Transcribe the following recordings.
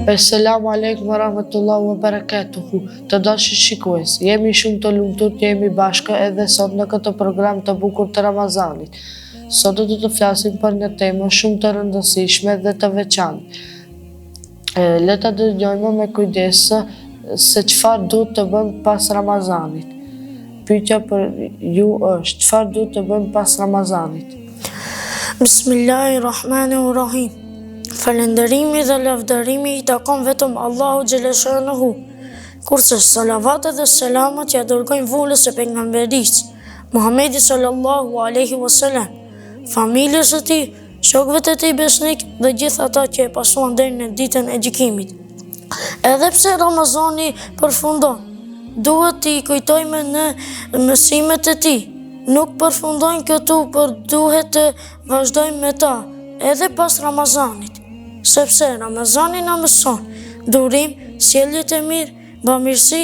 Assalamu alaikum wa rahmatullahi wa barakatuhu. Të dashur shikues, jemi shumë të lumtur të jemi bashkë edhe sot në këtë program të bukur të Ramazanit. Sot do të flasim për një temë shumë të rëndësishme dhe të veçantë. Le ta dëgjojmë me kujdes se çfarë duhet të bëjmë pas Ramazanit. Pyetja për ju është: çfarë duhet të bëjmë pas Ramazanit? Bismillahirrahmanirrahim. Falënderimi dhe lavdërimi i takon vetëm Allahu xhaleshanuhu. Kurse salavatet dhe selamat ja dërgojnë vullës e pejgamberisë Muhamedi sallallahu alaihi wasallam, familjes së tij, shokëve të tij besnik dhe gjithë ata që e pasuan deri në ditën e gjykimit. Edhe pse Ramazani përfundon, duhet t'i kujtojmë në mësimet e tij. Nuk përfundojnë këtu, por duhet të vazhdojmë me ta edhe pas Ramazanit, sepse Ramazani na mëson durim, sjellje të mirë, bamirësi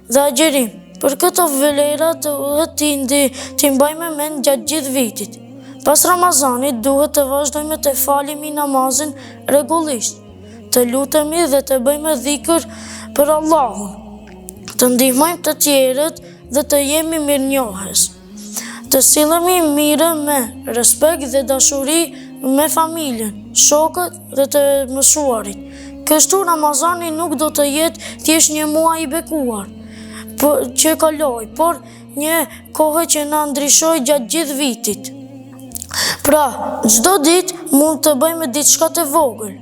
dhe agjerim. Për këto vlera duhet t'i mbajmë mend gjatë gjithë vitit. Pas Ramazanit duhet të vazhdojmë të falemi namazin rregullisht, të lutemi dhe të bëjmë dhikr për Allahun, të ndihmojmë të tjerët dhe të jemi mirënjohës, të sillemi mirë me respekt dhe dashuri me familjen, shokët dhe të mësuarit. Kështu Ramazani nuk do të jetë thjesht një muaj i bekuar që kaloi, por një kohë që na ndryshoi gjatë gjithë vitit. Pra, çdo ditë mund të bëjmë diçka të vogël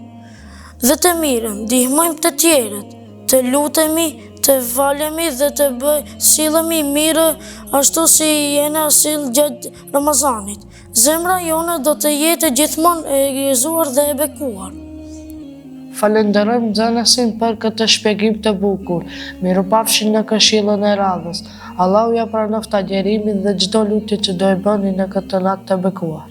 dhe të mirë, ndihmojmë të tjerët, të lutemi, të falemi dhe të sillemi mirë ashtu si jena sill gjatë Ramazanit. Zemra jone do të jetë gjithmonë e gëzuar dhe e bekuar. Falenderojmë nxënësin për këtë shpjegim të bukur. Mirupafshim në këshillën e radhës. Allahu ja pranoft agjerimin dhe çdo lutje që do e bëni në këtë natë të bekuar.